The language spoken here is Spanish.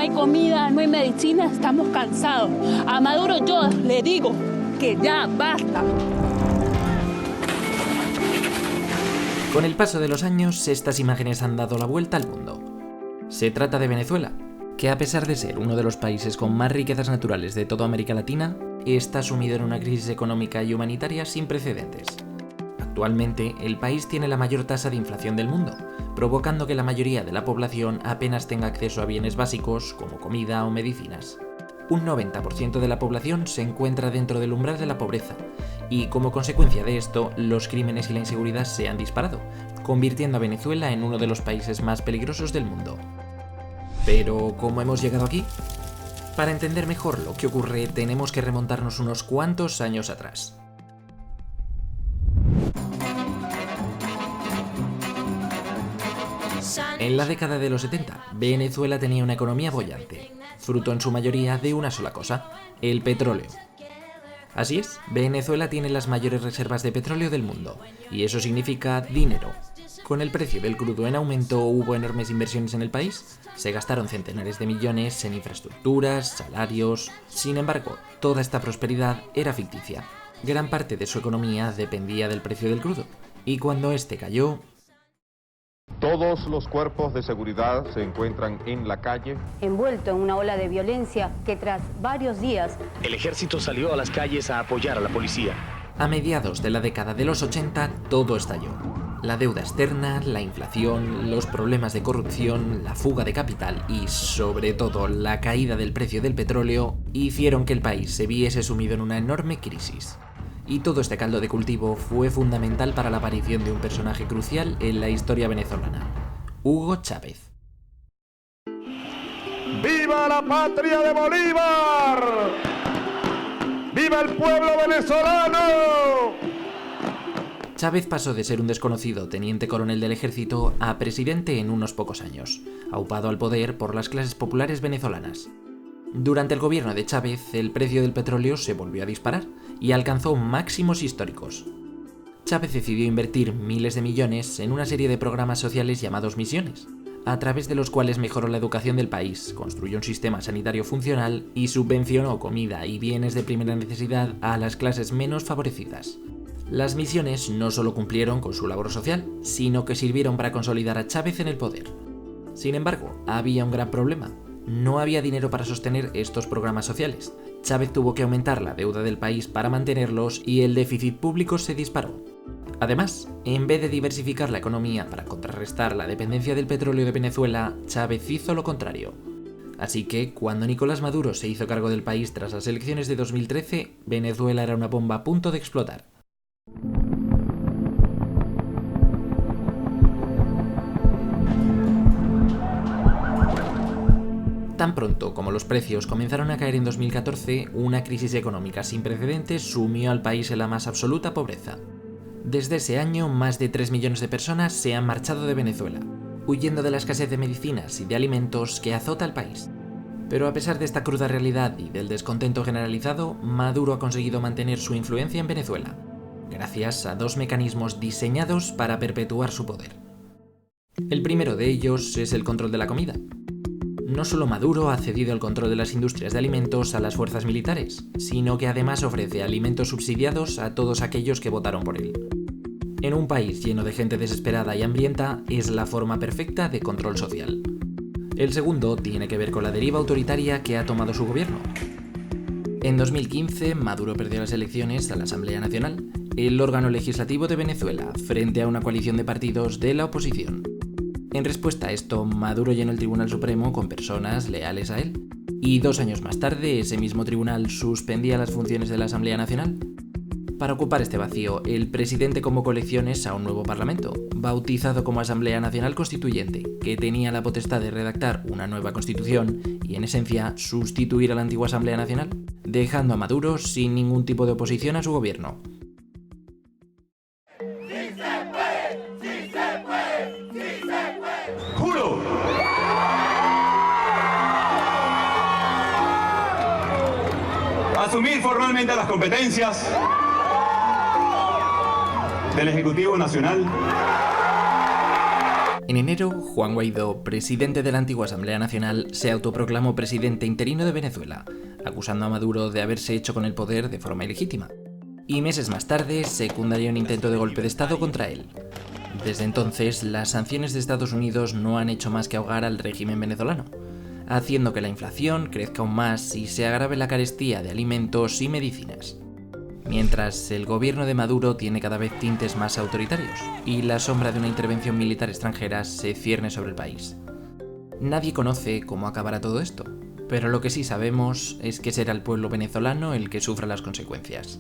hay comida, no hay medicina, estamos cansados. A Maduro yo le digo que ya basta. Con el paso de los años, estas imágenes han dado la vuelta al mundo. Se trata de Venezuela, que a pesar de ser uno de los países con más riquezas naturales de toda América Latina, está sumido en una crisis económica y humanitaria sin precedentes. Actualmente, el país tiene la mayor tasa de inflación del mundo, provocando que la mayoría de la población apenas tenga acceso a bienes básicos como comida o medicinas. Un 90% de la población se encuentra dentro del umbral de la pobreza, y como consecuencia de esto, los crímenes y la inseguridad se han disparado, convirtiendo a Venezuela en uno de los países más peligrosos del mundo. Pero, ¿cómo hemos llegado aquí? Para entender mejor lo que ocurre, tenemos que remontarnos unos cuantos años atrás. En la década de los 70, Venezuela tenía una economía boyante, fruto en su mayoría de una sola cosa, el petróleo. Así es, Venezuela tiene las mayores reservas de petróleo del mundo, y eso significa dinero. Con el precio del crudo en aumento hubo enormes inversiones en el país, se gastaron centenares de millones en infraestructuras, salarios. Sin embargo, toda esta prosperidad era ficticia. Gran parte de su economía dependía del precio del crudo, y cuando este cayó, todos los cuerpos de seguridad se encuentran en la calle. Envuelto en una ola de violencia que tras varios días... El ejército salió a las calles a apoyar a la policía. A mediados de la década de los 80, todo estalló. La deuda externa, la inflación, los problemas de corrupción, la fuga de capital y, sobre todo, la caída del precio del petróleo hicieron que el país se viese sumido en una enorme crisis. Y todo este caldo de cultivo fue fundamental para la aparición de un personaje crucial en la historia venezolana, Hugo Chávez. ¡Viva la patria de Bolívar! ¡Viva el pueblo venezolano! Chávez pasó de ser un desconocido teniente coronel del ejército a presidente en unos pocos años, aupado al poder por las clases populares venezolanas. Durante el gobierno de Chávez, el precio del petróleo se volvió a disparar y alcanzó máximos históricos. Chávez decidió invertir miles de millones en una serie de programas sociales llamados misiones, a través de los cuales mejoró la educación del país, construyó un sistema sanitario funcional y subvencionó comida y bienes de primera necesidad a las clases menos favorecidas. Las misiones no solo cumplieron con su labor social, sino que sirvieron para consolidar a Chávez en el poder. Sin embargo, había un gran problema. No había dinero para sostener estos programas sociales. Chávez tuvo que aumentar la deuda del país para mantenerlos y el déficit público se disparó. Además, en vez de diversificar la economía para contrarrestar la dependencia del petróleo de Venezuela, Chávez hizo lo contrario. Así que, cuando Nicolás Maduro se hizo cargo del país tras las elecciones de 2013, Venezuela era una bomba a punto de explotar. Tan pronto como los precios comenzaron a caer en 2014, una crisis económica sin precedentes sumió al país en la más absoluta pobreza. Desde ese año, más de 3 millones de personas se han marchado de Venezuela, huyendo de la escasez de medicinas y de alimentos que azota al país. Pero a pesar de esta cruda realidad y del descontento generalizado, Maduro ha conseguido mantener su influencia en Venezuela, gracias a dos mecanismos diseñados para perpetuar su poder. El primero de ellos es el control de la comida. No solo Maduro ha cedido el control de las industrias de alimentos a las fuerzas militares, sino que además ofrece alimentos subsidiados a todos aquellos que votaron por él. En un país lleno de gente desesperada y hambrienta, es la forma perfecta de control social. El segundo tiene que ver con la deriva autoritaria que ha tomado su gobierno. En 2015, Maduro perdió las elecciones a la Asamblea Nacional, el órgano legislativo de Venezuela, frente a una coalición de partidos de la oposición. En respuesta a esto, Maduro llenó el Tribunal Supremo con personas leales a él. Y 2 años más tarde, ese mismo tribunal suspendía las funciones de la Asamblea Nacional. Para ocupar este vacío, el presidente convocó elecciones a un nuevo parlamento, bautizado como Asamblea Nacional Constituyente, que tenía la potestad de redactar una nueva constitución y, en esencia, sustituir a la antigua Asamblea Nacional, dejando a Maduro sin ningún tipo de oposición a su gobierno. ¡Juro! Asumir formalmente las competencias del Ejecutivo Nacional. En enero, Juan Guaidó, presidente de la antigua Asamblea Nacional, se autoproclamó presidente interino de Venezuela, acusando a Maduro de haberse hecho con el poder de forma ilegítima. Y meses más tarde, secundaría un intento de golpe de Estado contra él. Desde entonces, las sanciones de Estados Unidos no han hecho más que ahogar al régimen venezolano, haciendo que la inflación crezca aún más y se agrave la carestía de alimentos y medicinas. Mientras, el gobierno de Maduro tiene cada vez tintes más autoritarios y la sombra de una intervención militar extranjera se cierne sobre el país. Nadie conoce cómo acabará todo esto, pero lo que sí sabemos es que será el pueblo venezolano el que sufra las consecuencias.